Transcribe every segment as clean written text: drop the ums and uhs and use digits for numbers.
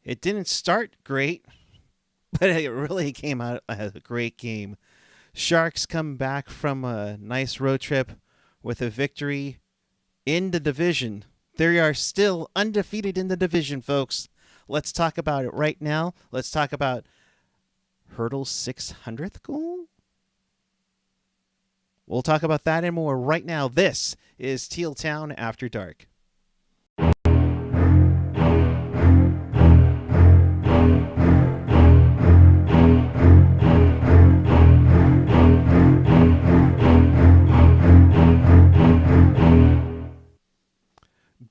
It didn't start great, but it really came out as a great game. Sharks come back from a nice road trip with a victory in the division. They are still undefeated in the division, folks. Let's talk about it right now. Let's talk about Hertl's 600th goal. We'll talk about that and more right now. This is Teal Town After Dark.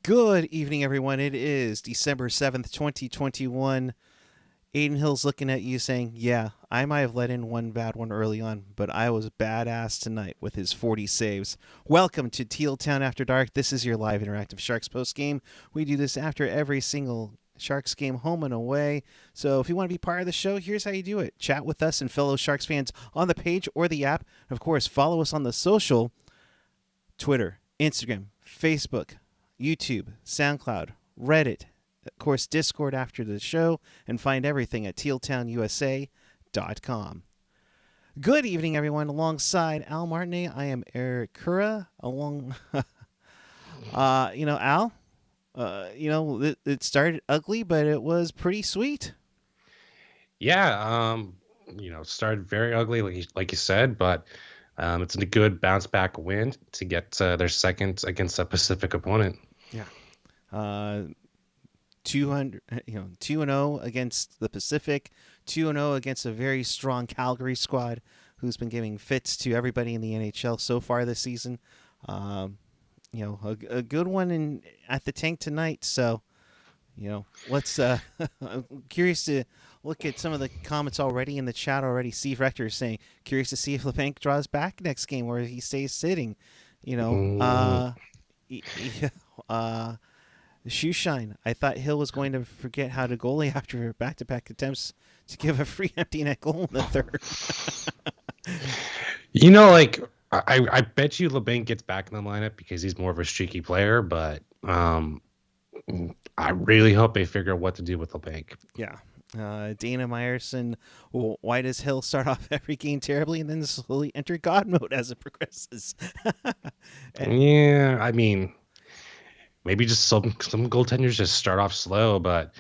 Good evening, everyone. It is December 7th, 2021. Adin Hill's looking at you saying, yeah, I might have let in one bad one early on, but I was badass tonight with his 40 saves. Welcome to Teal Town After Dark. This is your live interactive Sharks postgame. We do this after every single Sharks game, home and away. So if you want to be part of the show, here's how you do it. Chat with us and fellow Sharks fans on the page or the app. Of course, follow us on the social, Twitter, Instagram, Facebook, YouTube, SoundCloud, Reddit, of course, Discord after the show, and find everything at tealtownusa.com. Good evening, everyone. Alongside Al Martinet, I am Eric Cura. Al, it started ugly, but it was pretty sweet. Yeah, started very ugly, like you said, but it's a good bounce back win to get their second against a Pacific opponent. Yeah. 2-0 against the Pacific, 2-0 against a very strong Calgary squad who's been giving fits to everybody in the NHL so far this season. A good one at the tank tonight. So, let's. I'm curious to look at some of the comments already in the chat already. Steve Rector is saying, curious to see if LeBanc draws back next game or he stays sitting. Shoeshine. I thought Hill was going to forget how to goalie after back-to-back attempts to give a free empty net goal in the third. I bet you LeBanc gets back in the lineup because he's more of a streaky player, but I really hope they figure out what to do with LeBanc. Yeah. Dana Meyerson, why does Hill start off every game terribly and then slowly enter God mode as it progresses? Yeah, I mean, maybe just some goaltenders just start off slow, but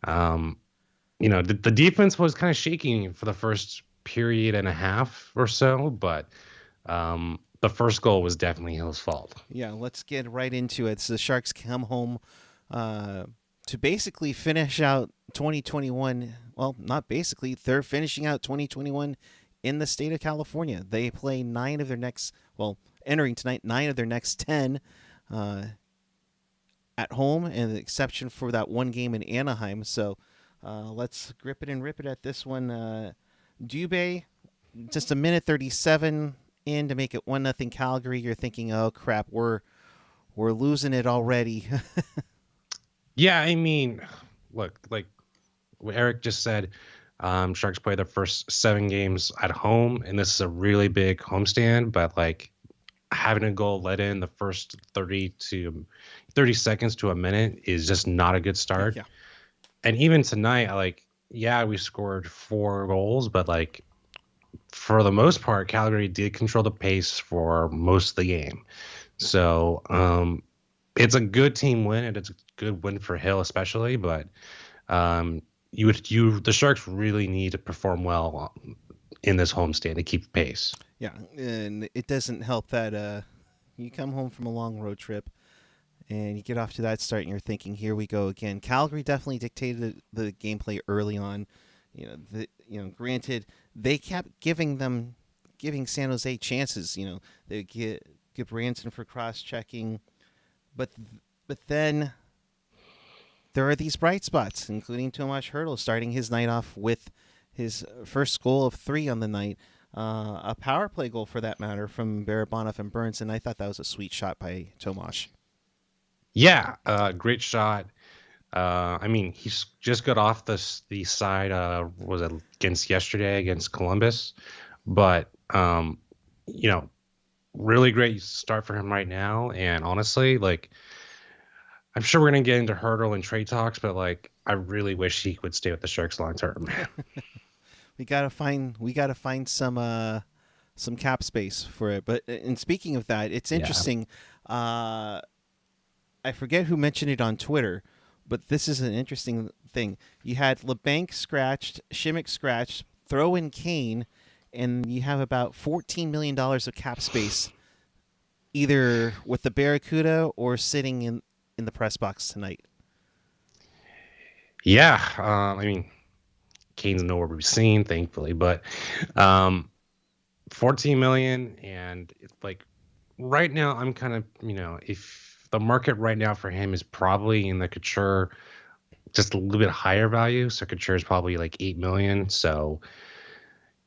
the defense was kind of shaking for the first period and a half or so, but the first goal was definitely Hill's fault. Yeah, let's get right into it. So the Sharks come home to basically finish out 2021. Well, not basically. They're finishing out 2021 in the state of California. They play entering tonight, 9 of their next 10 at home, and the exception for that one game in Anaheim. So let's grip it and rip it at this one. Dubé, just a minute 37 in to make it 1-0 Calgary. You're thinking, oh crap, we're losing it already. Yeah, I mean, look, like what Eric just said, Sharks play their first 7 games at home, and this is a really big homestand, but like having a goal let in the first 30 seconds to a minute is just not a good start. Yeah. And even tonight, we scored 4 goals, but like for the most part, Calgary did control the pace for most of the game. So it's a good team win, and it's a good win for Hill especially, but the Sharks really need to perform well in this homestand to keep pace. Yeah, and it doesn't help that you come home from a long road trip and you get off to that start and you're thinking, here we go again. Calgary definitely dictated the gameplay early on. Granted, they kept giving San Jose chances. They get Branson for cross-checking, but then there are these bright spots, including Tomas Hertl starting his night off with his first goal of 3 on the night. A power play goal, for that matter, from Barabanov and Burns, and I thought that was a sweet shot by Tomas. Yeah, great shot. He's just got off the side. Was it yesterday against Columbus? But really great start for him right now. And honestly, I'm sure we're gonna get into Hertl and trade talks, but like I really wish he would stay with the Sharks long term. We gotta find some cap space for it. But and speaking of that, it's Yeah. interesting. Uh, I forget who mentioned it on Twitter, but this is an interesting thing. You had LeBanc scratched, Shimmick scratched, throw in Kane, and you have about $14 million of cap space, either with the Barracuda or sitting in the press box tonight. Yeah. I mean, Kane's nowhere to be seen, thankfully, but 14 million, and it's like right now I'm kind of, if the market right now for him is probably in the Couture just a little bit higher value. So Couture is probably like 8 million. So,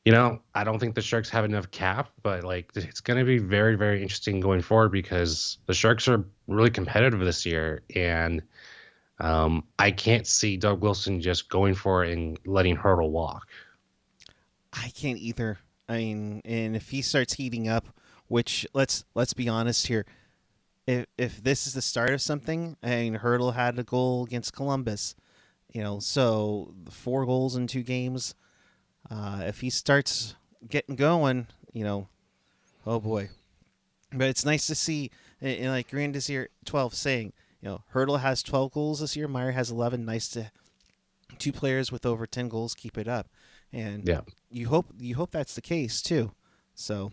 I don't think the Sharks have enough cap, but like it's going to be very, very interesting going forward because the Sharks are really competitive this year. And I can't see Doug Wilson just going for it and letting Hertl walk. I can't either. I mean, and if he starts heating up, which let's be honest here, if this is the start of something, I mean, Hurdle had a goal against Columbus, so 4 goals in 2 games. If he starts getting going, oh boy. But it's nice to see, and like Grand is here 12 saying, Hurdle has 12 goals this year. Meyer has 11. Nice to 2 players with over 10 goals keep it up, and Yeah. you hope that's the case too. So,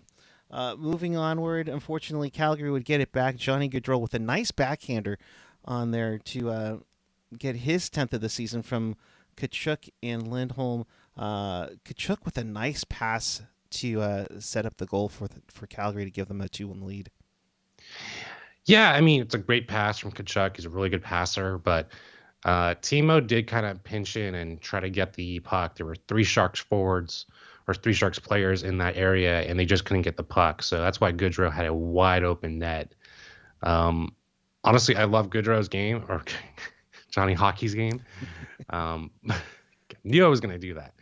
moving onward, unfortunately, Calgary would get it back. Johnny Gaudreau with a nice backhander on there to get his 10th of the season from Kachuk and Lindholm. Kachuk with a nice pass to set up the goal for Calgary to give them a 2-1 lead. Yeah, I mean, it's a great pass from Kachuk. He's a really good passer, but Timo did kind of pinch in and try to get the puck. There were 3 Sharks players in that area, and they just couldn't get the puck. So that's why Goodrow had a wide open net. Honestly, I love Goodrow's game, or Johnny Hockey's game. Knew I was going to do that.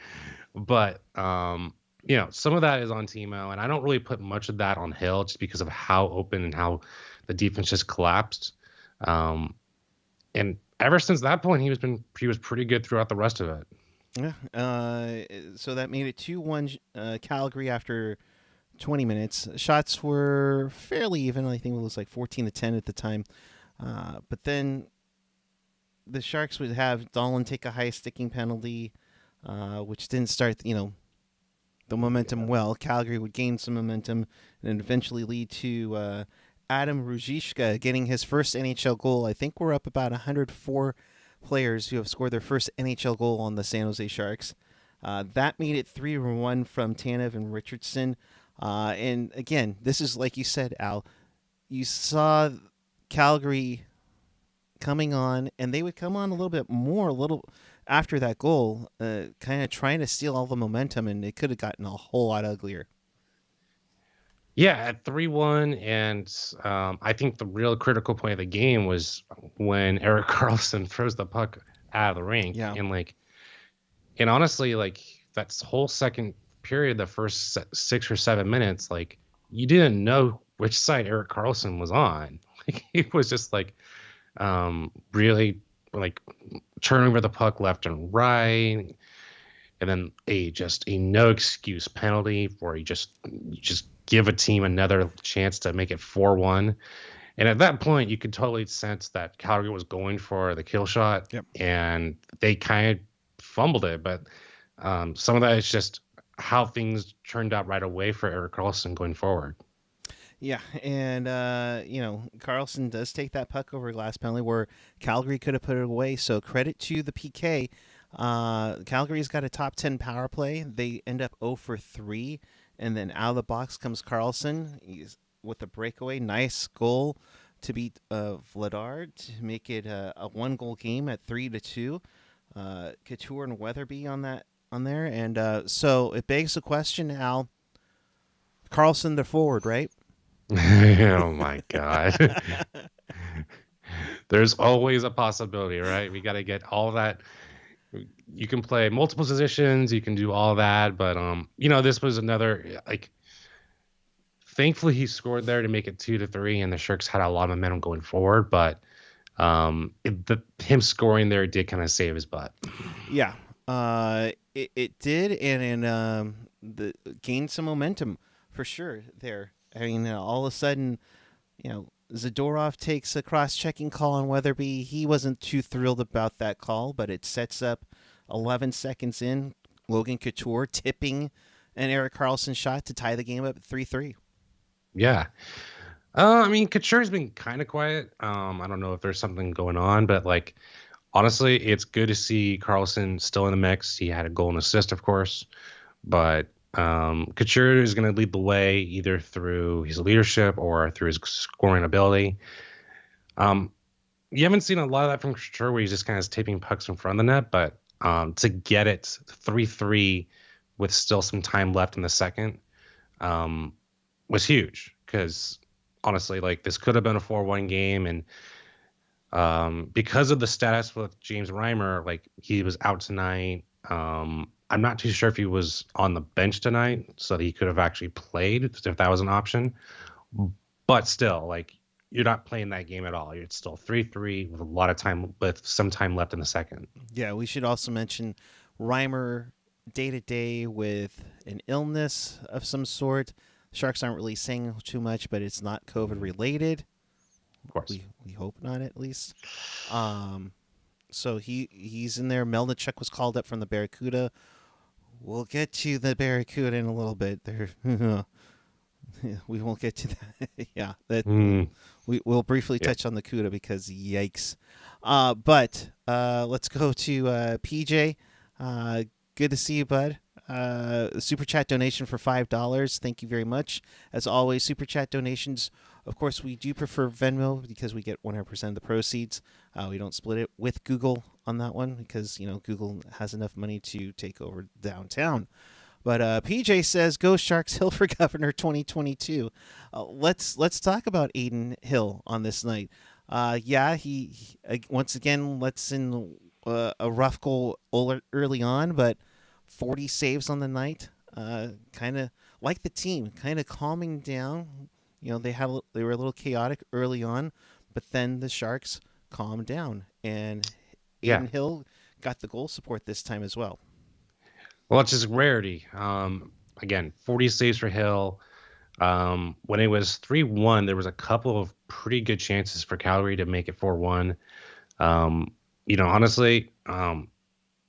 But, some of that is on Timo, and I don't really put much of that on Hill just because of how open and how the defense just collapsed. And ever since that point, he was pretty good throughout the rest of it. Yeah. So that made it 2-1 Calgary after 20 minutes. Shots were fairly even. I think it was like 14-10 at the time. But then the Sharks would have Dolan take a high sticking penalty, which didn't start, the momentum well. Calgary would gain some momentum and eventually lead to Adam Ruzicka getting his first NHL goal. I think we're up about 104 players who have scored their first NHL goal on the San Jose Sharks. That made it 3-1 from Tanev and Richardson. And again, this is like you said, Al. You saw Calgary coming on, and they would come on a little bit more, a little after that goal, kind of trying to steal all the momentum, and it could have gotten a whole lot uglier. Yeah, at 3-1, and I think the real critical point of the game was when Erik Karlsson throws the puck out of the rink. Yeah. And honestly, like that whole second period, the first 6 or 7 minutes, like you didn't know which side Erik Karlsson was on. Like it was just like really like turning over the puck left and right, and then a no excuse penalty where you just give a team another chance to make it 4-1. And at that point, you could totally sense that Calgary was going for the kill shot. Yep. And they kind of fumbled it. But some of that is just how things turned out right away for Erik Karlsson going forward. Yeah, and Karlsson does take that puck over glass penalty where Calgary could have put it away. So credit to the PK. Calgary's got a top 10 power play. They end up 0 for 3, and then out of the box comes Karlsson. He's with a breakaway, nice goal to beat Vladar to make it a 1-goal game at 3-2. Couture and Weatherby on there, and so it begs the question, Al. Karlsson, the forward, right? Oh my God. There's always a possibility, right? We got to get all that. You can play multiple positions, you can do all that, but this was another, like, thankfully he scored there to make it 2-3, and the Sharks had a lot of momentum going forward. But Him scoring there did kind of save his butt. Yeah, it did, and the gained some momentum for sure there. I mean, all of a sudden, Zadorov takes a cross-checking call on Weatherby. He wasn't too thrilled about that call, but it sets up 11 seconds in, Logan Couture tipping an Erik Karlsson shot to tie the game up at 3-3. Yeah. I mean, Couture's been kind of quiet. I don't know if there's something going on, but like honestly, it's good to see Carlson still in the mix. He had a goal and assist, of course, but Couture is going to lead the way either through his leadership or through his scoring ability. You haven't seen a lot of that from Couture, where he's just kind of taping pucks in front of the net, but to get it 3-3 with still some time left in the second was huge, because honestly, like, this could have been a 4-1 game, and because of the status with James Reimer, like, he was out tonight. I'm not too sure if he was on the bench tonight, so that he could have actually played if that was an option. But still, like, you're not playing that game at all. It's still 3-3 with a lot of time, with some time left in the second. Yeah, we should also mention Reimer day to day with an illness of some sort. Sharks aren't really saying too much, but it's not COVID related. Of course. We hope not, at least. So he's in there. Melnichuk was called up from the Barracuda. We'll get to the Barracuda in a little bit. We won't get to that. Yeah, we'll briefly touch on the Cuda because yikes. But let's go to PJ. Good to see you, bud. Super chat donation for $5. Thank you very much. As always, super chat donations. Of course, we do prefer Venmo because we get 100% of the proceeds. We don't split it with Google on that one because Google has enough money to take over downtown. But PJ says, "Go Sharks! Hill for Governor 2022." Let's talk about Adin Hill on this night. He once again lets in a rough goal early on, but 40 saves on the night. Kind of like the team, kind of calming down. They were a little chaotic early on, but then the Sharks calmed down, and Adin Hill got the goal support this time as well. Well, it's just rarity. Again, 40 saves for Hill. When it was 3-1, there was a couple of pretty good chances for Calgary to make it 4-1. Honestly,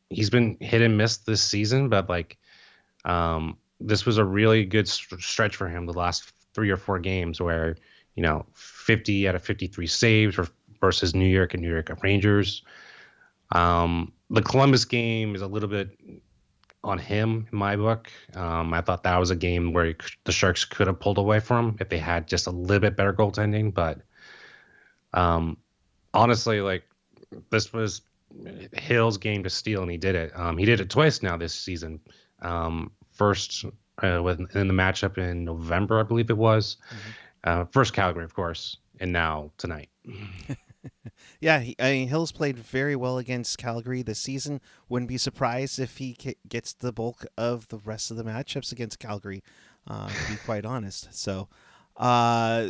he's been hit and miss this season, but this was a really good stretch for him the last 3 or 4 games where, 50 out of 53 saves versus New York and New York Rangers. The Columbus game is a little bit on him in my book. I thought that was a game where the Sharks could have pulled away from if they had just a little bit better goaltending. But honestly, this was Hill's game to steal, and he did it. He did it twice now this season. First in the matchup in November, I believe it was. First Calgary, of course, and now tonight. Yeah, Hill's played very well against Calgary this season. Wouldn't be surprised if he gets the bulk of the rest of the matchups against Calgary, to be quite honest. So,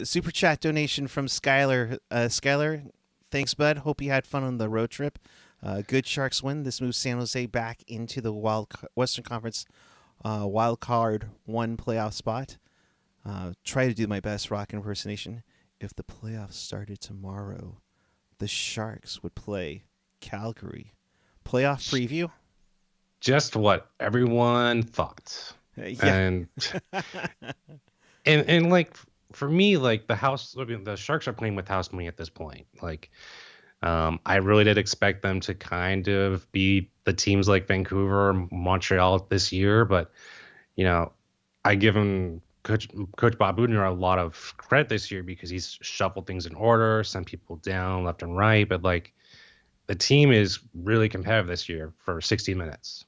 super chat donation from Skylar. Skylar, thanks, bud. Hope you had fun on the road trip. Good Sharks win. This moves San Jose back into the Western Conference wild card 1 playoff spot. Try to do my best rock impersonation. If the playoffs started tomorrow, the Sharks would play Calgary. Playoff preview? Just what everyone thought. Yeah. And for me, the Sharks are playing with house money at this point. I really did expect them to kind of be the teams like Vancouver or Montreal this year, but I give them Coach Bob Budner a lot of credit this year because he's shuffled things in order, sent people down left and right. But the team is really competitive this year for 60 minutes.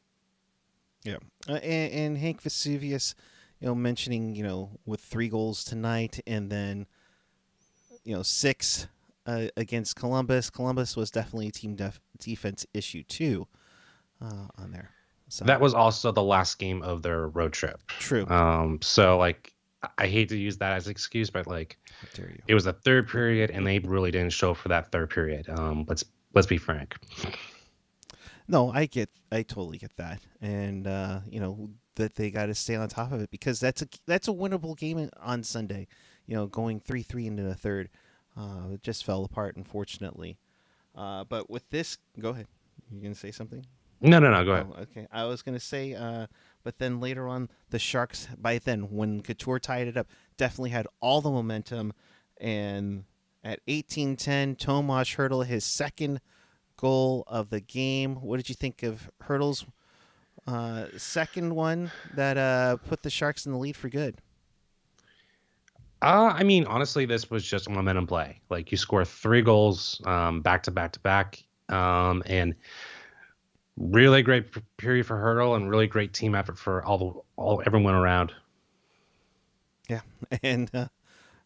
Yeah. And Hank Vesuvius, mentioning, with 3 goals tonight and then, 6 against Columbus. Columbus was definitely a team defense issue too on there. So that was also the last game of their road trip. True. So I hate to use that as an excuse, but like How dare you? it was the third period, and they really didn't show for that third period. Let's be frank. No, I totally get that, and that they got to stay on top of it because that's a winnable game on Sunday. Going 3-3 into the third, it just fell apart, unfortunately. But with this, go ahead. You gonna say something? No, no, no. Go ahead. Oh, okay. I was gonna say, but then later on, the Sharks. By then, when Couture tied it up, definitely had all the momentum, and at 18-10, Tomas Hertl his second goal of the game. What did you think of Hertl's second one that put the Sharks in the lead for good? I mean, honestly, this was just a momentum play. Like you score 3 goals, back to back to back, and really great period for Hurdle, and really great team effort for all everyone around. Yeah, and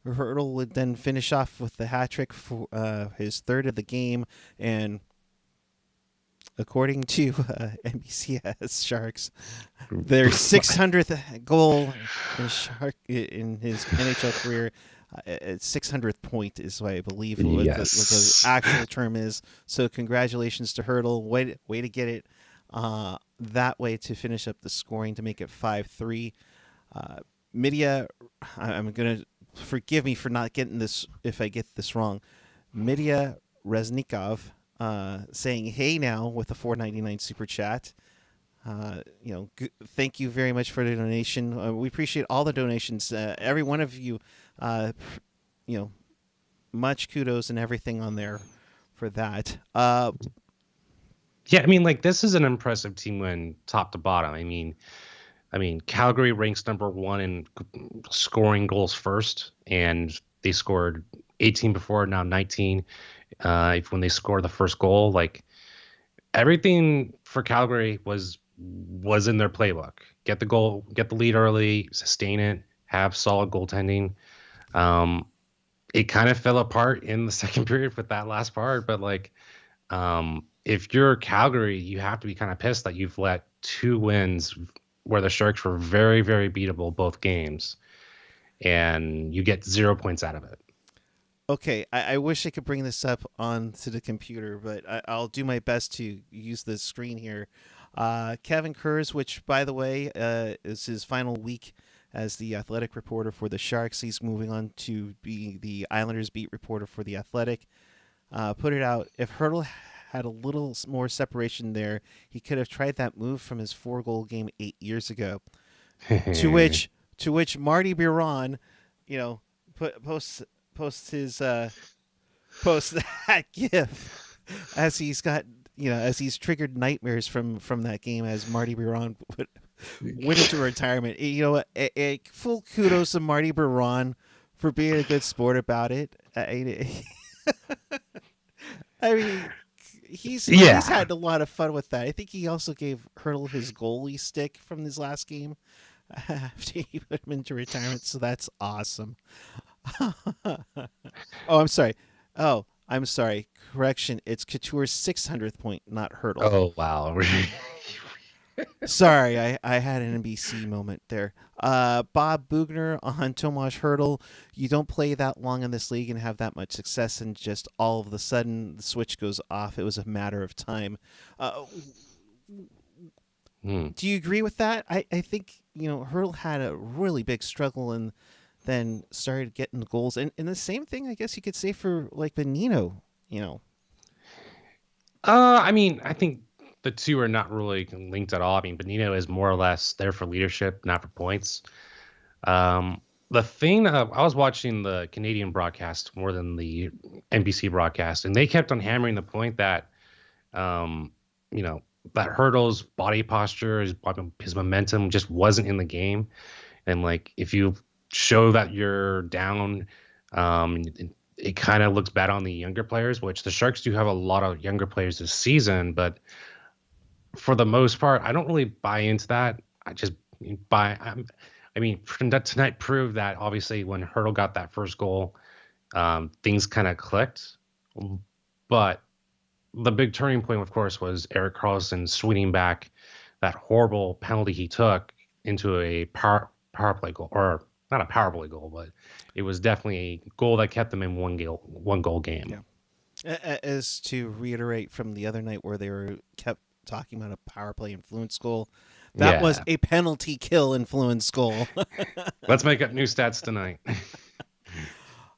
Hertl would then finish off with the hat trick for his third of the game, and according to NBCS Sharks, their 600th goal in his NHL career. 600th point is what I believe what the actual term is. So congratulations to Hertl. Way to get it that way to finish up the scoring to make it 5-3. Midia, I'm going to forgive me for not getting this if I get this wrong. Midia Reznikov saying hey now with a $4.99 super chat. Thank you very much for the donation. We appreciate all the donations. Every one of you, much kudos and everything on there for that. Yeah, I mean, like this is an impressive team win, top to bottom. I mean, Calgary ranks number 1 in scoring goals first, and they scored 18 before, now 19. When they scored the first goal, like everything for Calgary was in their playbook. Get the goal, get the lead early, sustain it, have solid goaltending. It kind of fell apart in the second period with that last part, but like if you're Calgary, you have to be kind of pissed that you've let 2 wins where the Sharks were very, very beatable both games, and you get 0 points out of it. Okay, I wish I could bring this up onto the computer, but I'll do my best to use the screen here. Kevin Kurz, which, by the way, is his final week as the athletic reporter for the Sharks. He's moving on to be the Islanders beat reporter for the Athletic. Put it out. If Hertl had a little more separation there, he could have tried that move from his 4-goal game 8 years ago. to which Marty Biron, posts post that gif as he's got as he's triggered nightmares from that game as Marty Biron went into retirement. Full kudos to Marty Biron for being a good sport about it. I mean, he's had a lot of fun with that. I think he also gave Hertl his goalie stick from his last game after he put him into retirement. So that's awesome. I'm sorry. I'm sorry. Correction. It's Couture's 600th point, not Hertl. Oh, wow. Sorry, I had an NBC moment there. Bob Bugner on Tomas Hertl. You don't play that long in this league and have that much success, and just all of a sudden the switch goes off. It was a matter of time. Do you agree with that? I think Hertl had a really big struggle and then started getting the goals, and the same thing I guess you could say for like Benino. I mean, I think the two are not really linked at all. I mean, Benino is more or less there for leadership, not for points. The thing that I was watching the Canadian broadcast more than the NBC broadcast, and they kept on hammering the point that, that Hertl's body posture, his momentum just wasn't in the game. And like, if you show that you're down, it kind of looks bad on the younger players, which the Sharks do have a lot of younger players this season, but for the most part, I don't really buy into that. Tonight proved that obviously when Hertl got that first goal, things kind of clicked. But the big turning point, of course, was Erik Karlsson swinging back that horrible penalty he took into a power play goal, or not a power play goal, but it was definitely a goal that kept them in one goal game. Yeah. As to reiterate from the other night where they were kept talking about a power play influence goal, that was Yeah. a penalty kill influence goal. Let's make up new stats tonight.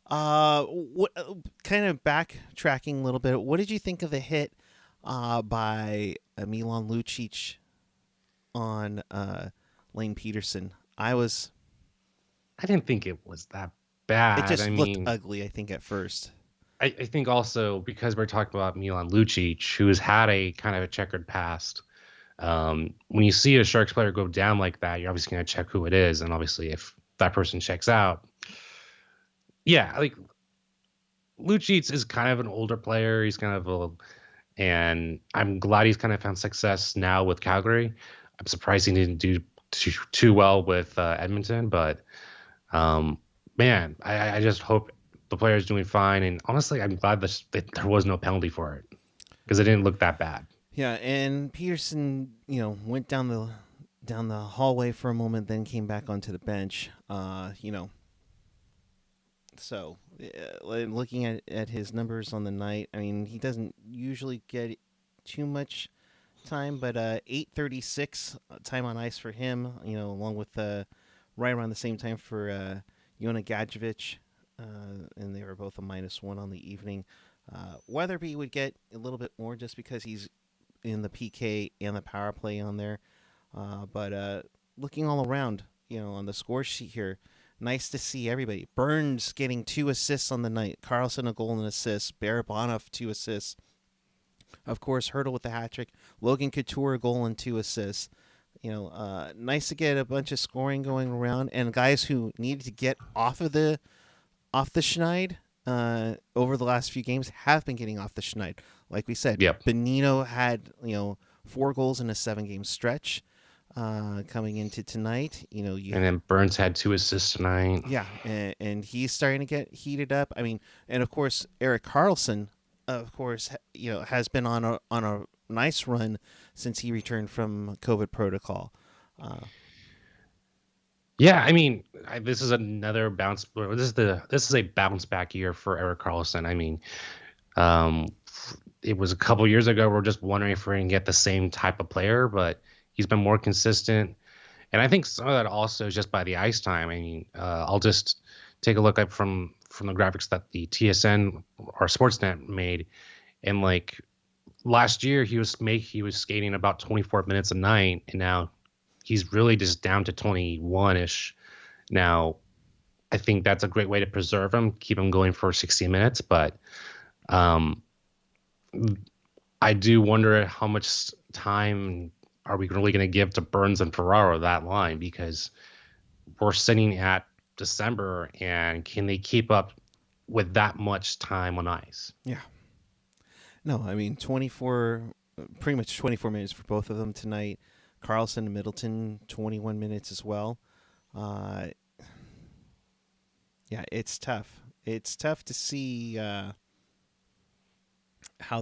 What kind of backtracking a little bit? What did you think of the hit by Milan Lucic on Lane Peterson? I didn't think it was that It bad. I just looked mean, ugly, I think, at first. I think also because we're talking about Milan Lucic, who has had a kind of a checkered past. When you see a Sharks player go down like that, you're obviously going to check who it is, and obviously if that person checks out, yeah, like Lucic is kind of an older player. He's kind of and I'm glad he's kind of found success now with Calgary. I'm surprised he didn't do too well with Edmonton, but man, I just hope the player is doing fine. And honestly, I'm glad that there was no penalty for it because it didn't look that bad. Yeah, and Peterson, went down the hallway for a moment, then came back onto the bench. So looking at his numbers on the night, I mean, he doesn't usually get too much time, but 8:36 time on ice for him. Along with right around the same time for Jona Gadjevich, and they were both a -1 on the evening. Weatherby would get a little bit more just because he's in the PK and the power play on there. But looking all around, on the score sheet here, nice to see everybody. Burns getting 2 assists on the night. Carlson a goal and an assist. Barabanov 2 assists. Of course, Hertl with the hat trick. Logan Couture a goal and 2 assists. Nice to get a bunch of scoring going around, and guys who needed to get off the schneid over the last few games have been getting off the schneid. Like we said, Yep. Bonino had 4 goals in a 7-game stretch coming into tonight. And then Burns had 2 assists tonight. Yeah, and he's starting to get heated up. I mean, and of course Erik Karlsson, of course, has been on a nice run since he returned from COVID protocol. Yeah, I mean, this is another bounce. This is a bounce back year for Erik Karlsson. I mean, it was a couple years ago. We're just wondering if we're going to get the same type of player, but he's been more consistent. And I think some of that also is just by the ice time. I mean, I'll just take a look up from the graphics that the TSN or Sportsnet made, and like last year he was skating about 24 minutes a night, and now he's really just down to 21-ish. Now, I think that's a great way to preserve him, keep him going for 60 minutes. But I do wonder how much time are we really going to give to Burns and Ferraro, that line, because we're sitting at December, and can they keep up with that much time on ice? Yeah. No, I mean, pretty much 24 minutes for both of them tonight. Karlsson and Middleton, 21 minutes as well. Yeah, it's tough. It's tough to see how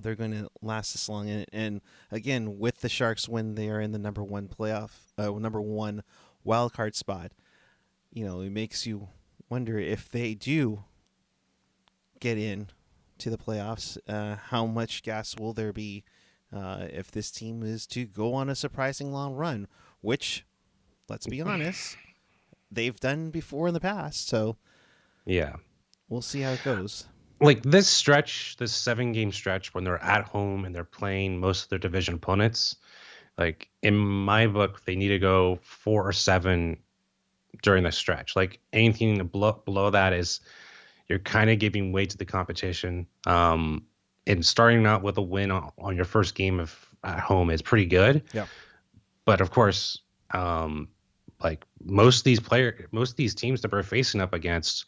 they're going to last this long. And again, with the Sharks when they are in the number one wild card spot, it makes you wonder if they do get in to the playoffs, how much gas will there be if this team is to go on a surprising long run, which, let's be honest, they've done before in the past. So yeah, we'll see how it goes. Like this 7-game stretch when they're at home and they're playing most of their division opponents, like in my book, they need to go 4 or 7 during the stretch. Like anything below that is you're kind of giving weight to the competition. And starting out with a win on your first game at home is pretty good. Yeah. But of course, like most of these teams that we're facing up against,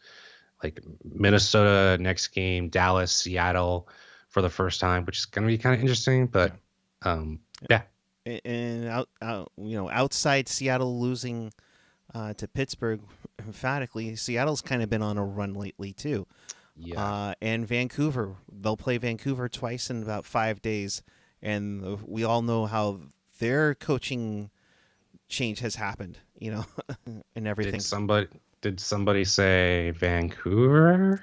like Minnesota next game, Dallas, Seattle for the first time, which is going to be kind of interesting. But yeah. And outside Seattle losing to Pittsburgh emphatically, Seattle's kind of been on a run lately too. Yeah. And Vancouver, they'll play Vancouver twice in about 5 days, and we all know how their coaching change has happened, and everything. Did somebody say Vancouver?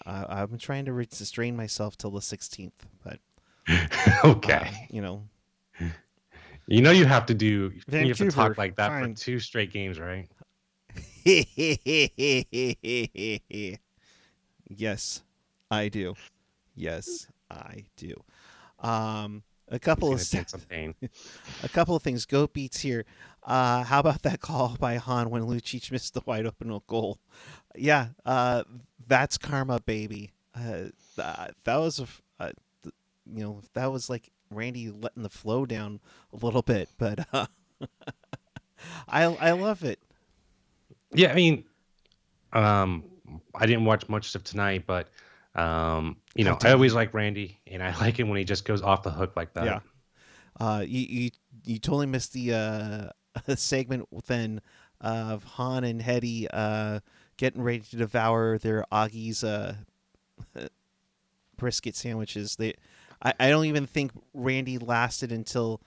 I'm trying to restrain myself till the 16th, but Okay. you know, You have to do. You have to Vancouver, talk like that for fine. 2 straight games, right? Yes, I do. Yes, I do. A couple of Gonna take some pain. a couple of things. Goat beats here. How about that call by Han when Lucic missed the wide open goal? Yeah, that's karma, baby. That was that was like Randy letting the flow down a little bit, but I love it. Yeah, I mean, um, I didn't watch much of tonight, but How I dare always you? like Randy, and I like him when he just goes off the hook like that. Yeah. You totally missed the segment then of Han and Hetty getting ready to devour their Augie's brisket sandwiches. I don't even think Randy lasted until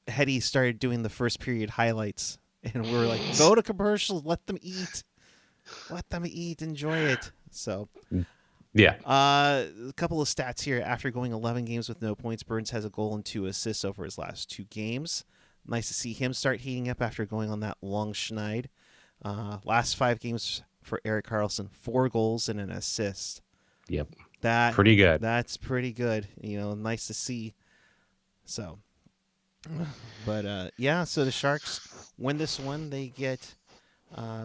Hetty started doing the first period highlights, and we're like, go to commercials, let them eat, enjoy it. So Yeah, a couple of stats here. After going 11 games with no points, Burns has a goal and 2 assists over his last 2 games. Nice to see him start heating up after going on that long schneid. Last 5 games for Eric Carlson, 4 goals and an assist. yep, That pretty good. that's pretty good. Nice to see. So, but yeah. So the Sharks win this one. They get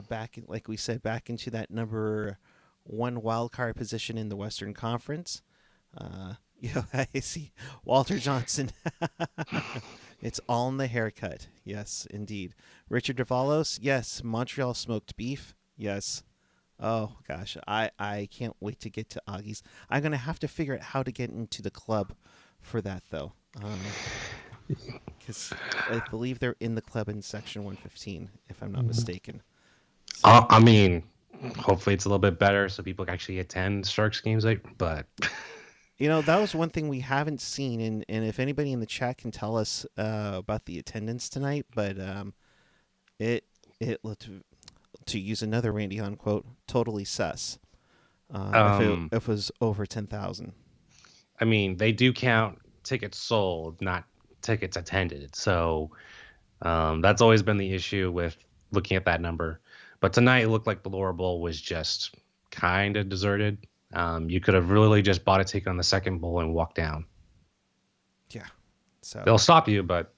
back, like we said, back into that number one wild card position in the Western Conference. I see Walter Johnson. It's all in the haircut. Yes, indeed. Richard Davalos. Yes. Montreal smoked beef. Yes. Oh gosh, I can't wait to get to Augie's. I'm gonna have to figure out how to get into the club for that though, because I believe they're in the club in section 115, if I'm not mistaken. So I mean, hopefully it's a little bit better so people can actually attend Sharks games. But that was one thing we haven't seen, and if anybody in the chat can tell us about the attendance tonight, but it looked, to use another Randy Hahn quote, totally sus. If it was over 10,000. I mean, they do count tickets sold, not tickets attended. So that's always been the issue with looking at that number. But tonight it looked like the lower bowl was just kind of deserted. You could have really just bought a ticket on the second bowl and walked down. Yeah. So They'll stop you, but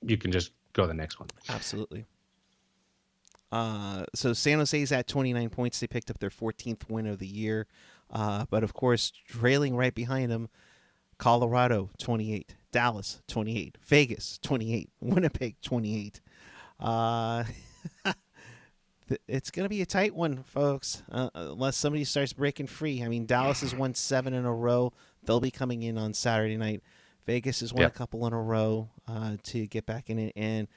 you can just go to the next one. absolutely. So San Jose's at 29 points. They picked up their 14th win of the year. But of course, trailing right behind them, Colorado 28, Dallas 28, Vegas 28, Winnipeg 28. It's going to be a tight one, folks, unless somebody starts breaking free. I mean, Dallas has won 7 in a row. They'll be coming in on Saturday night. Vegas has won a couple in a row to get back in it. And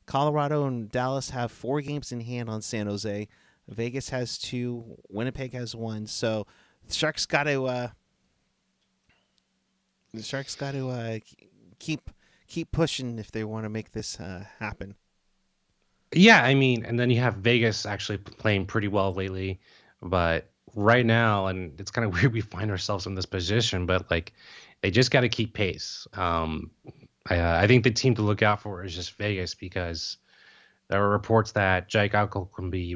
Colorado and Dallas have 4 games in hand on San Jose. Vegas has 2. Winnipeg has 1. So the Sharks got to keep pushing if they want to make this happen. Yeah, I mean, and then you have Vegas actually playing pretty well lately, but right now, and it's kind of weird we find ourselves in this position, but like they just got to keep pace. I think the team to look out for is just Vegas because there are reports that Jake Eichel can be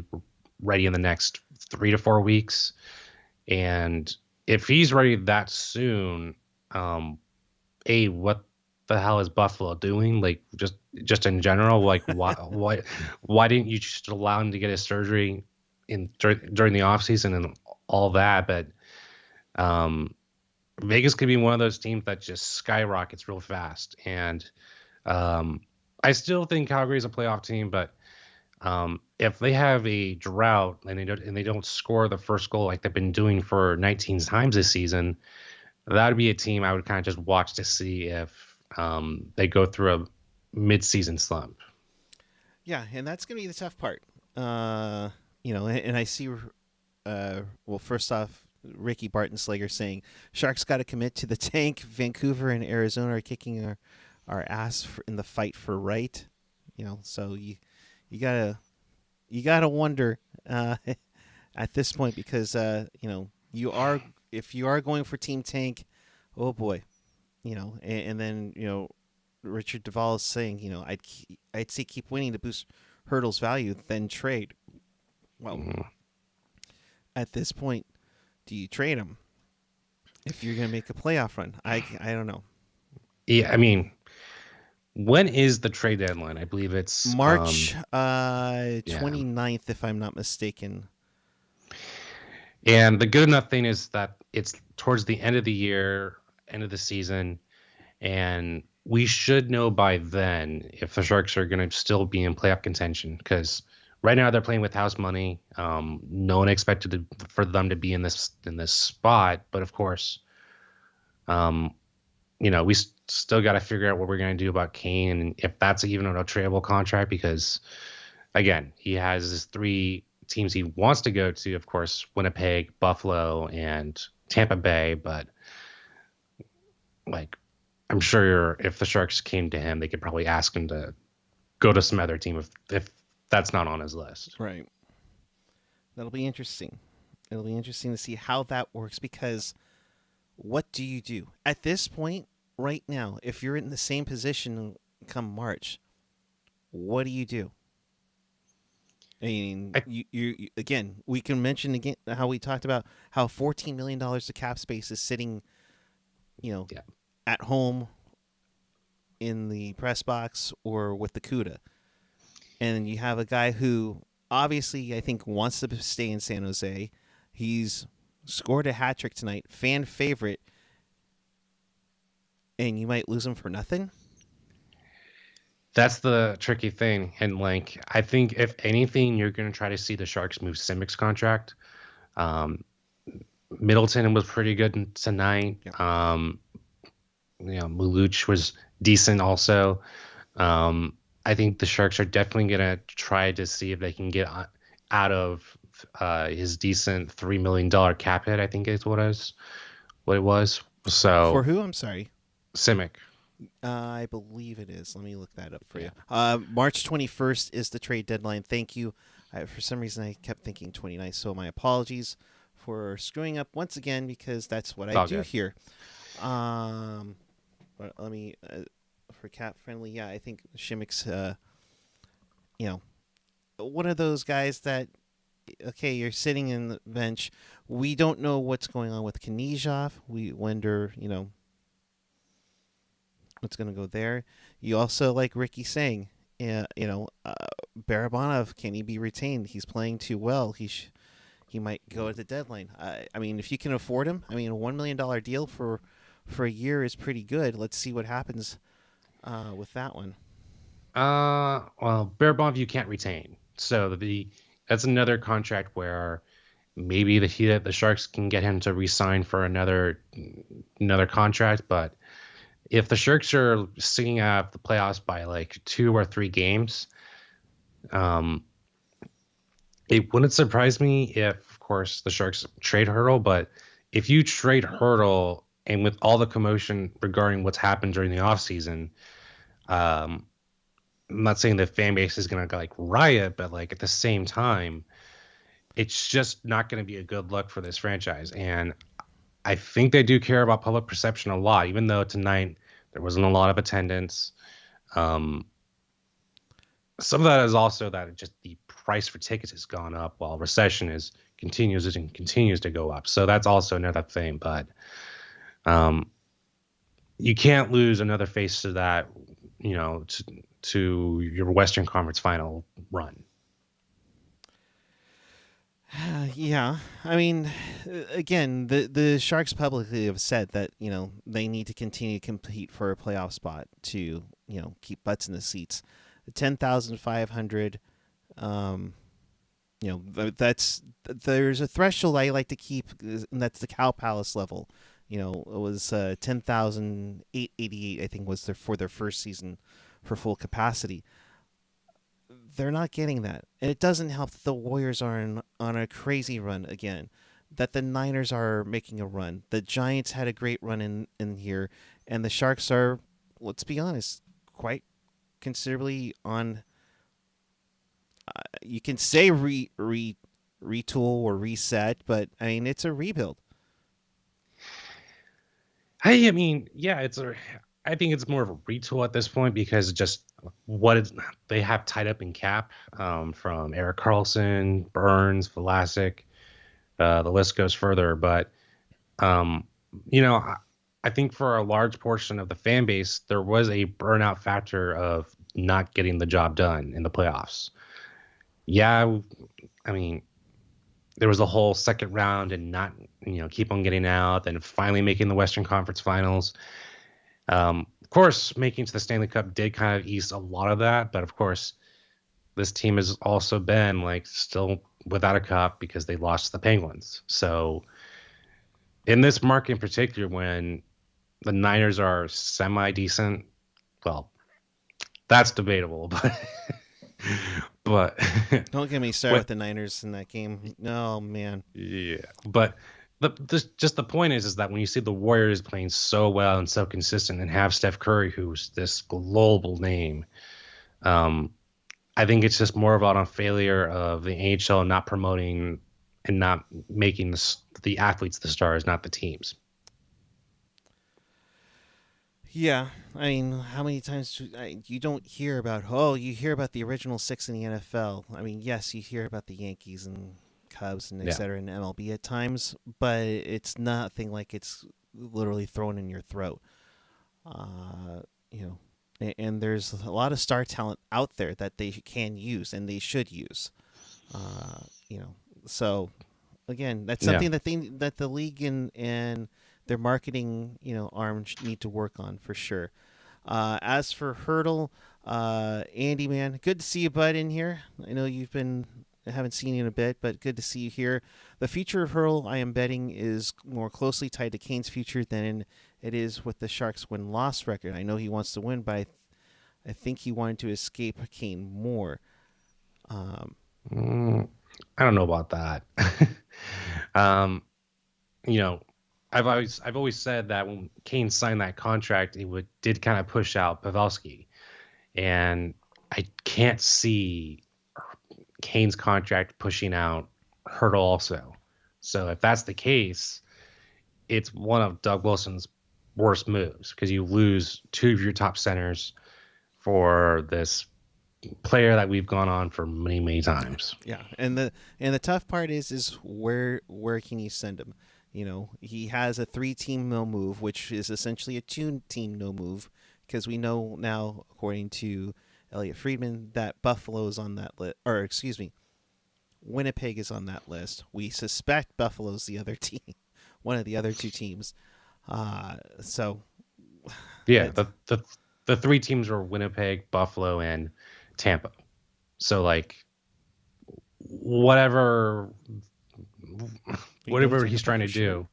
ready in the next 3 to 4 weeks, and if he's ready that soon, what the hell is Buffalo doing? Like just in general, like why didn't you just allow him to get his surgery during the off season and all that? But Vegas could be one of those teams that just skyrockets real fast. And I still think Calgary is a playoff team, but if they have a drought and they don't score the first goal like they've been doing for 19 times this season, that would be a team I would kind of just watch to see if they go through a mid-season slump. Yeah, and that's going to be the tough part. And I see, well, first off, Ricky Bartonslager saying, Sharks got to commit to the tank. Vancouver and Arizona are kicking our ass in the fight for right. So you gotta wonder uh, at this point because you are if you are going for Team Tank, oh boy, and then Richard Duvall is saying I'd say keep winning to boost Hertl's value, then trade. Well, Mhm. at this point, do you trade him if you're going to make a playoff run? I don't know. Yeah, I mean, when is the trade deadline? I believe it's March yeah. 29th, if I'm not mistaken. And the good enough thing is that it's towards the end of the year, end of the season, and we should know by then if the Sharks are going to still be in playoff contention because right now they're playing with house money. No one expected for them to be in this spot, but of course, um, we still got to figure out what we're going to do about Kane and if that's even a tradable contract because again, he has his three teams he wants to go to, of course, Winnipeg, Buffalo, and Tampa Bay. But like, I'm sure if the Sharks came to him, they could probably ask him to go to some other team if that's not on his list. Right. That'll be interesting. It'll be interesting to see how that works because what do you do at this point right now? If you're in the same position come March, what do you do? I mean, I, you again. We can mention again how we talked about how $14 million of cap space is sitting, you know, yeah, at home in the press box or with the CUDA, and you have a guy who obviously I think wants to stay in San Jose. He's scored a hat trick tonight, fan favorite, and you might lose him for nothing. that's the tricky thing. And like, I think if anything, you're going to try to see the Sharks move Simic's contract. Um, Middleton was pretty good tonight. Yeah. Muluch was decent also. I think the Sharks are definitely going to try to see if they can get out of his decent $3 million cap hit. I think is what it was. For So who? I'm sorry. Simic, I believe it is. Let me look that up for yeah, you. March 21st is the trade deadline. Thank you. For some reason, I kept thinking 29th, so my apologies for screwing up once again because that's what it's I all do good. here. But let me, for cat friendly, yeah, I think Shimmick's, you know, one of those guys that, okay, you're sitting in the bench. We don't know what's going on with Knizhov. We wonder, what's going to go there. You also, like Ricky saying, Barabanov, can he be retained? He's playing too well. He might go at the deadline. I mean, if you can afford him, I mean, a $1 million deal for a year is pretty good. Let's see what happens with that one. Well, Barabov you can't retain, so that's another contract where maybe the Sharks can get him to resign for another contract, but if the Sharks are sitting out the playoffs by like 2 or 3 games, um, it wouldn't surprise me if, of course, the Sharks trade Hertl. But if you trade Hertl and with all the commotion regarding what's happened during the offseason, um, I'm not saying the fan base is gonna like riot, but like at the same time, it's just not going to be a good look for this franchise. And I think they do care about public perception a lot, even though tonight there wasn't a lot of attendance. Um, some of that is also that just the price for tickets has gone up while recession is continues to go up. So that's also another thing. But um, you can't lose another face to that, to your Western Conference final run. Yeah, I mean, again, the Sharks publicly have said that they need to continue to compete for a playoff spot to keep butts in the seats. 10,500. Um, there's a threshold I like to keep, and that's the Cow Palace level. It was 10,888. I think was for their first season for full capacity. They're not getting that. And it doesn't help that the Warriors are on a crazy run again, that the Niners are making a run. The Giants had a great run in here, and the Sharks are, let's be honest, quite considerably on. You can say retool or reset, but I mean, it's a rebuild. Hey, I mean, yeah, I think it's more of a retool at this point because just what is they have tied up in cap from Eric Carlson, Burns, Vlasic, the list goes further. But um, you know, I think for a large portion of the fan base, there was a burnout factor of not getting the job done in the playoffs. Yeah, I mean, there was a whole second round and not, keep on getting out, and finally making the Western Conference Finals. Of course, making to the Stanley Cup did kind of ease a lot of that, but of course, this team has also been like still without a cup because they lost to the Penguins. So in this market in particular, when the Niners are semi decent, well, that's debatable, but Don't get me started what with the Niners in that game. No, man. yeah, but just the point is that when you see the Warriors playing so well and so consistent, and have Steph Curry, who's this global name, um, I think it's just more about a failure of the NHL not promoting and not making the athletes the stars, not the teams. Yeah, I mean, how many times you don't hear about? Oh, you hear about the original six in the NFL. I mean, yes, you hear about the Yankees and Cubs and et Yeah, cetera in MLB at times, but it's nothing like it's literally thrown in your throat. You know, and there's a lot of star talent out there that they can use and they should use. You know, so again, that's yeah. something that the league and their marketing arm need to work on for sure. As for Hertl, Andy, man, good to see you, bud, in here. I know I haven't seen you in a bit, but good to see you here. The future of Hurl, I am betting, is more closely tied to Kane's future than it is with the Sharks' win-loss record. I know he wants to win, but I think he wanted to escape Kane more. Um, Mm, I don't know about that. um, you know, I've always said that when Kane signed that contract, he did kind of push out Pavelski, and I can't see Kane's contract pushing out Hurdle also. So if that's the case, it's one of Doug Wilson's worst moves because you lose two of your top centers for this player that we've gone on for many, many times. yeah, and the tough part is where can you send him? He has a three-team no move, which is essentially a two-team no move, because we know now, according to Elliot Friedman, that Buffalo's on that list, or excuse me, Winnipeg is on that list. We suspect Buffalo's the other team, one of the other two teams. So Yeah, it's the three teams were Winnipeg, Buffalo, and Tampa. So like whatever you go with whatever he's Tampa trying for to sure. do.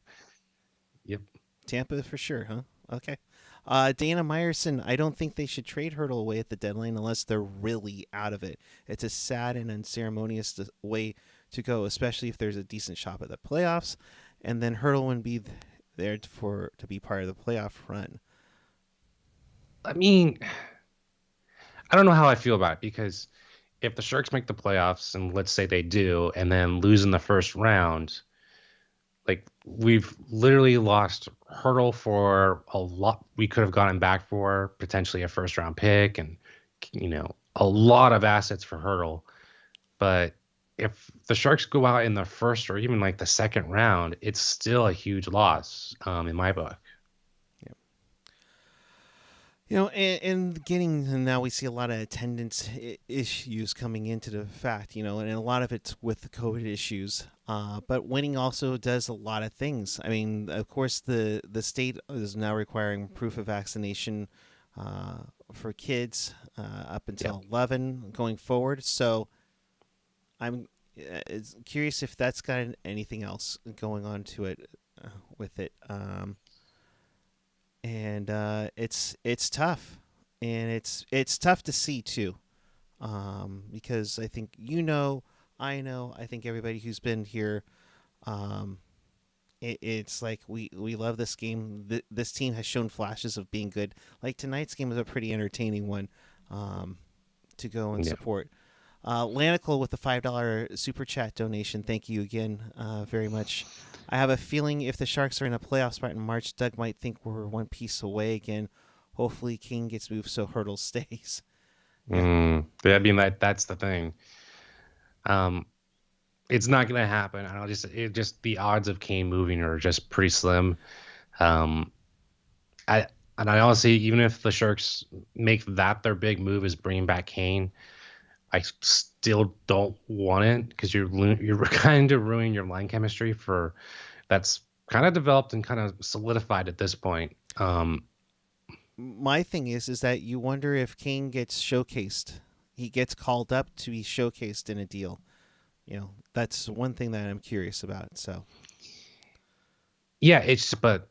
Yep. Tampa for sure, huh? Okay. Dana Meyerson, I don't think they should trade Hurdle away at the deadline unless they're really out of it. It's a sad and unceremonious way to go, especially if there's a decent shot at the playoffs, and then Hurdle would be there to be part of the playoff run. I mean, I don't know how I feel about it because if the Sharks make the playoffs and let's say they do and then lose in the first round, like we've literally lost Hurdle for a lot we could have gotten back for potentially a first round pick and a lot of assets for Hurdle. But if the Sharks go out in the first or even like the second round, it's still a huge loss in my book. And getting now we see a lot of attendance issues coming into the fact, and a lot of it's with the COVID issues. But winning also does a lot of things. I mean, of course, the state is now requiring proof of vaccination for kids up Yeah. until 11 going forward. So I'm curious if that's got anything else going on to it with it. And it's tough, and it's tough to see too, because I think I think everybody who's been here, um, it's like we love this game. This team has shown flashes of being good. Like tonight's game was a pretty entertaining one, to go and Yeah. support. Lanical with the $5 super chat donation. Thank you again very much. I have a feeling if the Sharks are in a playoff spot in March, Doug might think we're one piece away again. Hopefully, King gets moved so Hertl stays. Yeah. Yeah, I mean that's the thing. It's not gonna happen. I don't just the odds of Kane moving are just pretty slim. Um, I honestly, even if the Sharks make that their big move is bringing back Kane, I still don't want it because you're kind of ruining your line chemistry for that's kind of developed and kind of solidified at this point. My thing is that you wonder if Kane gets showcased. He gets called up to be showcased in a deal. That's one thing that I'm curious about. So Yeah, but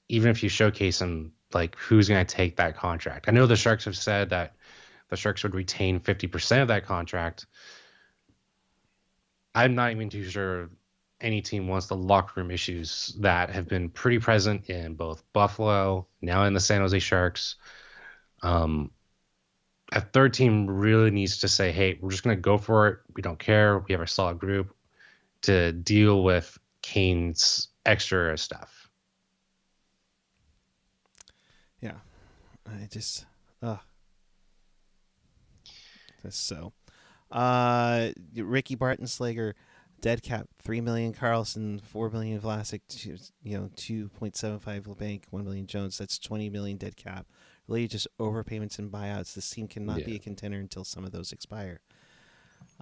even if you showcase him, like who's going to take that contract? I know the Sharks have said that the Sharks would retain 50% of that contract. I'm not even too sure any team wants the locker room issues that have been pretty present in both Buffalo, now in the San Jose Sharks. A third team really needs to say, hey, we're just going to go for it. We don't care. We have a solid group to deal with Kane's extra stuff. Yeah. I just, that's so. Ricky Bartonslager, dead cap, 3 million Carlson, 4 million Vlasic, 2.75 LeBanc, 1 million Jones. That's 20 million dead cap. Really just overpayments and buyouts. This team cannot be a contender until some of those expire.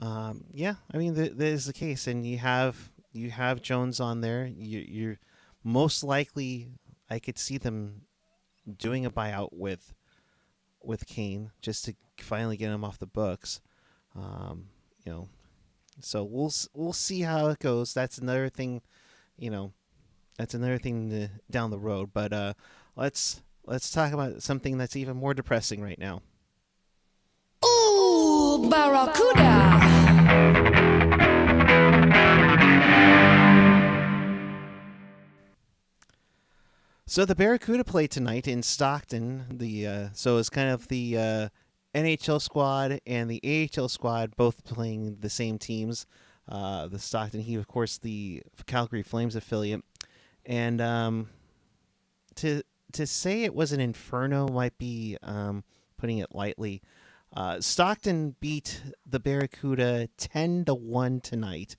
Yeah, I mean that is the case, and you have Jones on there. You're most likely, I could see them doing a buyout with Kane just to finally get him off the books. So we'll see how it goes. That's another thing, down the road. But let's talk about something that's even more depressing right now. Ooh, Barracuda! So the Barracuda play tonight in Stockton. So it's kind of the NHL squad and the AHL squad both playing the same teams. The Stockton Heat, of course, the Calgary Flames affiliate, and to say it was an inferno might be putting it lightly. Stockton beat the Barracuda 10-1 tonight,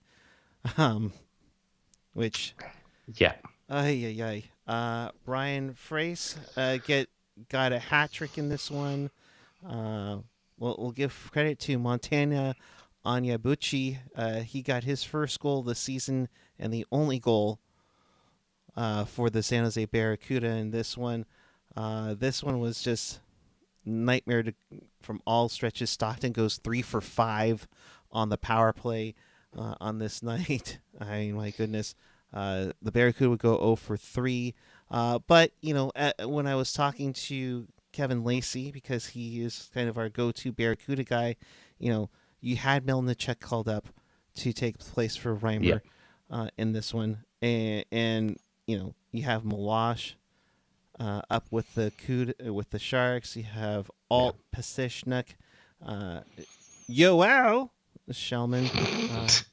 which Brian Frace got a hat trick in this one. We'll give credit to Montana Onyebuchi. He got his first goal of the season and the only goal for the San Jose Barracuda in this one. This one was just nightmare from all stretches. Stockton goes 3 for 5 on the power play on this night. I mean, my goodness. The Barracuda would go 0 for 3. But, when I was talking to Kevin Lacey, because he is kind of our go-to Barracuda guy, you had Melnichuk called up to take place for Reimer in this one. And you have Milosh up with the Sharks. You have Alt Pasishnik, Yoel Shellman,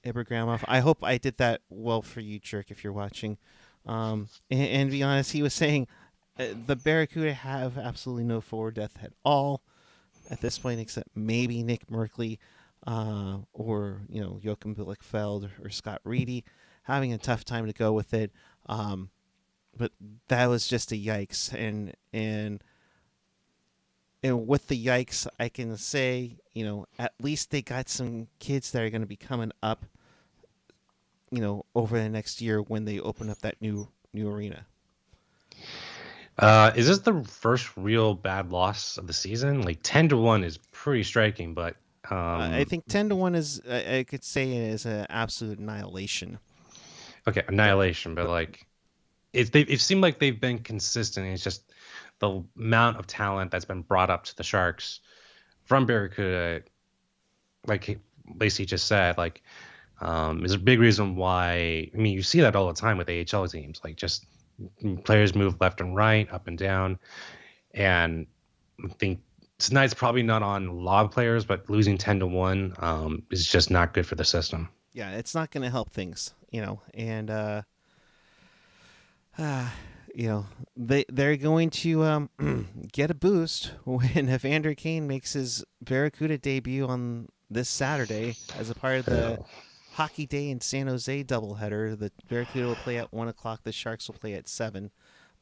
Ibragimov. I hope I did that well for you, Jerk, if you're watching. And to be honest, he was saying the Barracuda have absolutely no forward depth at all at this point, except maybe Nick Merkley or Joachim Bielefeld or Scott Reedy, having a tough time to go with it. But that was just a yikes, and with the yikes, I can say, at least they got some kids that are going to be coming up, over the next year when they open up that new arena. Is this the first real bad loss of the season? Like 10-1 is pretty striking, but I think 10-1 is, I could say, it is an absolute annihilation. Okay, annihilation, but like it seemed like they've been consistent. It's just the amount of talent that's been brought up to the Sharks from Barracuda, like Lacey just said, like is a big reason why. I mean, you see that all the time with AHL teams, like just players move left and right, up and down, and I think tonight's probably not on a lot of players, but losing 10-1 is just not good for the system. Yeah, it's not going to help things, and they're going to get a boost when Evander Kane makes his Barracuda debut on this Saturday as a part of the Hockey Day in San Jose doubleheader. The Barracuda will play at 1:00. The Sharks will play at 7.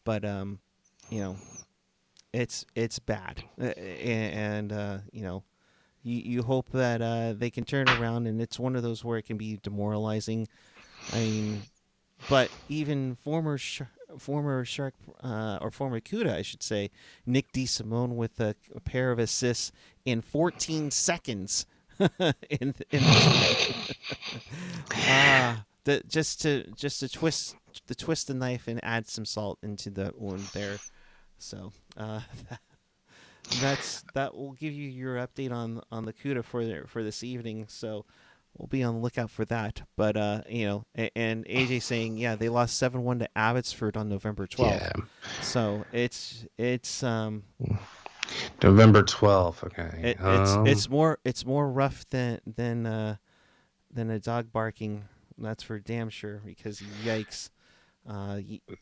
But it's bad, and you hope that they can turn around, and it's one of those where it can be demoralizing. I mean, but even former Shark or former Cuda, I should say, Nick DeSimone with a pair of assists in 14 seconds. Just to twist the knife and add some salt into the wound there. So that will give you your update on the CUDA for this evening. So we'll be on the lookout for that. But and AJ saying, yeah, they lost 7-1 to Abbotsford on November 12th. Yeah. So it's November 12th. Okay. It's more rough than a dog barking. That's for damn sure, because yikes.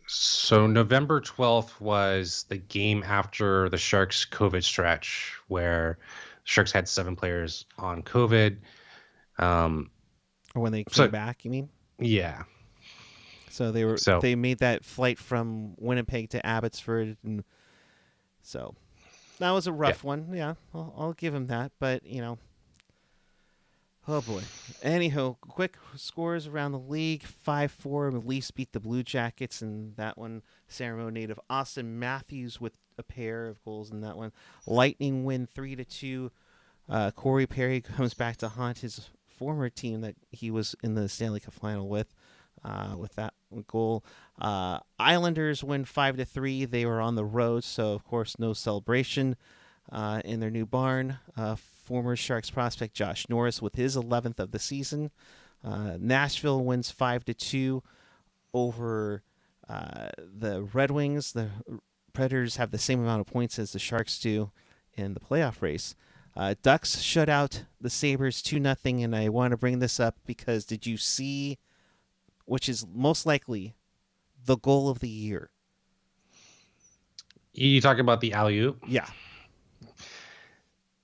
So November 12th was the game after the Sharks COVID stretch where Sharks had 7 players on COVID. Or when they came back, you mean? Yeah. So they made that flight from Winnipeg to Abbotsford, and so that was a rough one. Yeah, I'll give him that, but oh boy. Anyhow, quick scores around the league: 5-4. Leafs beat the Blue Jackets in that one. San Ramon native Austin Matthews with a pair of goals in that one. Lightning win 3-2. Corey Perry comes back to haunt his former team that he was in the Stanley Cup final with that goal. Islanders win 5-3. They were on the road, so of course no celebration in their new barn. Former Sharks prospect Josh Norris with his 11th of the season. Nashville wins 5-2 over the Red Wings. The Predators have the same amount of points as the Sharks do in the playoff race. Ducks shut out the Sabres 2-0, and I want to bring this up because did you see, which is most likely the goal of the year? You talking about the alley-oop? Yeah.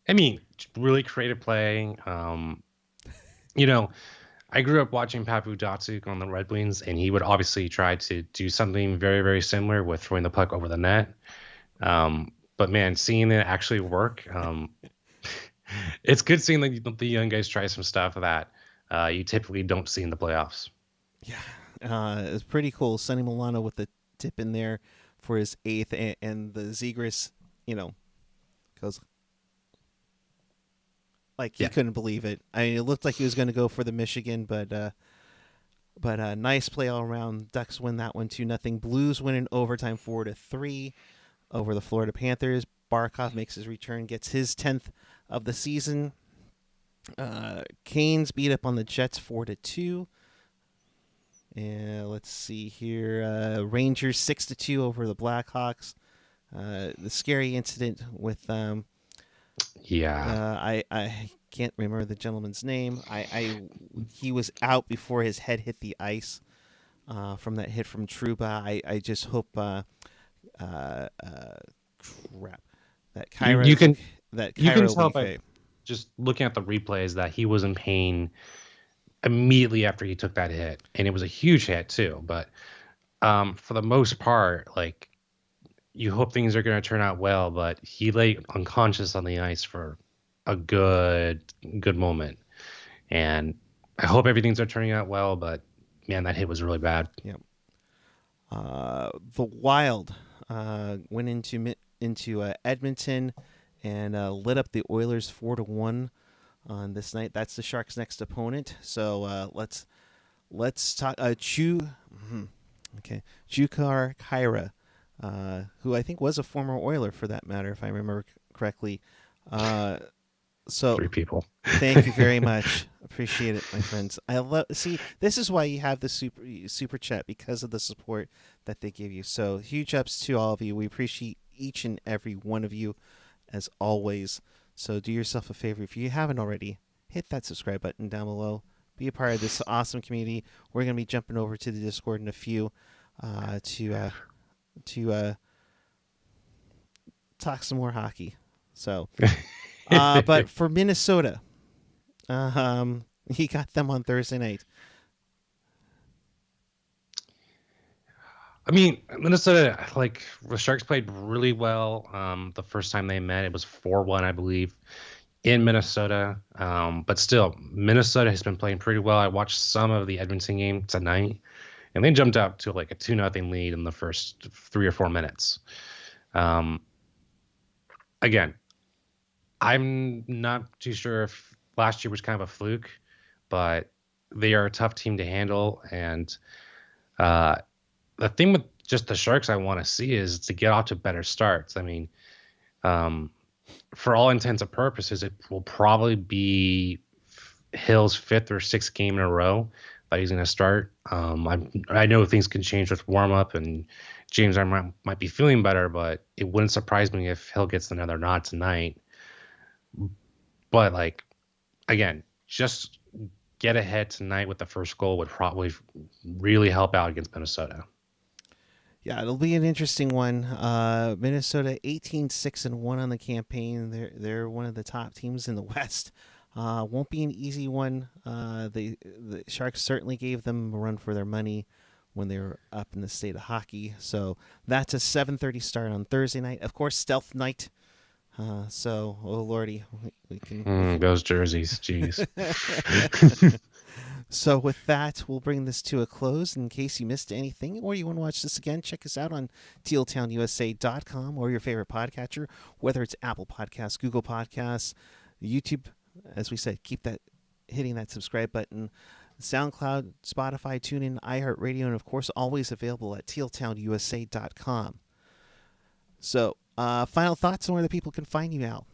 I mean, really creative play. I grew up watching Papu Datsuk on the Red Wings, and he would obviously try to do something very, very similar with throwing the puck over the net. But man, seeing it actually work, it's good seeing the young guys try some stuff that you typically don't see in the playoffs. Yeah, it's pretty cool. Sonny Milano with the tip in there for his 8th, and the Zegras, goes like he couldn't believe it. I mean, it looked like he was going to go for the Michigan, but nice play all around. Ducks win that one 2-0. Blues win in overtime 4-3 over the Florida Panthers. Barkov makes his return, gets his 10th of the season. Canes beat up on the Jets 4-2. And let's see here. Rangers 6-2 over the Blackhawks. The scary incident with I can't remember the gentleman's name. He was out before his head hit the ice from that hit from Trouba. I just hope crap that Kyra you can tell by by just looking at the replays that he was in pain immediately after he took that hit, and it was a huge hit too. But for the most part, like, you hope things are going to turn out well, but he lay unconscious on the ice for a good moment, and I hope everything's turning out well. But man, that hit was really bad. Yeah. The Wild went into Edmonton and lit up the Oilers 4-1 on this night. That's the Sharks' next opponent. So let's talk Jukar Kyra, who I think was a former Oiler for that matter, if I remember correctly. So 3 people. Thank you very much. Appreciate it, my friends. See, this is why you have the super chat, because of the support that they give you. So huge ups to all of you. We appreciate each and every one of you. as always. So do yourself a favor. If you haven't already, hit that subscribe button down below. Be a part of this awesome community. We're going to be jumping over to the Discord in a few to talk some more hockey. So, but for Minnesota, he got them on Thursday night. I mean, Minnesota, like the Sharks played really well. The first time they met, it was 4-1, I believe, in Minnesota. But still, Minnesota has been playing pretty well. I watched some of the Edmonton game tonight, and they jumped out to like a 2-0 lead in the first 3 or 4 minutes. Again, I'm not too sure if last year was kind of a fluke, but they are a tough team to handle. And the thing with just the Sharks I want to see is to get off to better starts. I mean, for all intents and purposes, it will probably be Hill's 5th or 6th game in a row that he's going to start. I know things can change with warm up, and James might be feeling better, but it wouldn't surprise me if Hill gets another nod tonight. But like, again, just get ahead tonight with the first goal would probably really help out against Minnesota. Yeah, it'll be an interesting one. Minnesota 18-6-1 on the campaign. They're one of the top teams in the West. Won't be an easy one. The Sharks certainly gave them a run for their money when they were up in the state of hockey. So that's a 7:30 start on Thursday night. Of course, stealth night. So, oh lordy, we can those jerseys, jeez. So with that, we'll bring this to a close. In case you missed anything or you want to watch this again, check us out on tealtownusa.com or your favorite podcatcher, whether it's Apple Podcasts, Google Podcasts, YouTube. As we said, keep that hitting that subscribe button. SoundCloud, Spotify, TuneIn, iHeartRadio, and of course, always available at tealtownusa.com. So, final thoughts on where the people can find you, Al?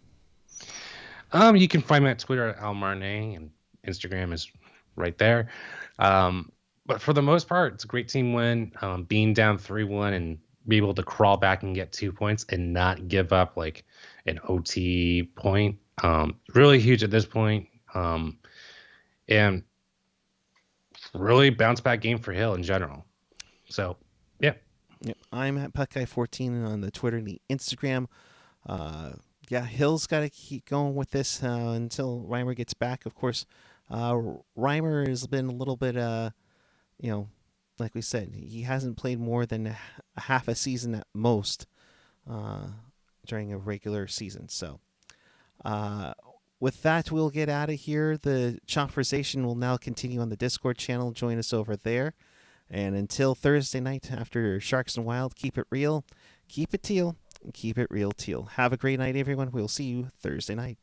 You can find me at Twitter at Al Marnay, and Instagram is right there. But for the most part, it's a great team win. Being down 3-1 and be able to crawl back and get 2 points and not give up like an OT point. Really huge at this point. And really bounce back game for Hill in general. So, yeah. Yep. I'm at PuckGuy14 on the Twitter and the Instagram. Hill's got to keep going with this until Reimer gets back. Of course, Reimer has been a little bit, like we said, he hasn't played more than a half a season at most during a regular season. So, with that, we'll get out of here. The conversation will now continue on the Discord channel. Join us over there. And until Thursday night after Sharks and Wild, keep it real, keep it teal, and keep it real teal. Have a great night, everyone. We'll see you Thursday night.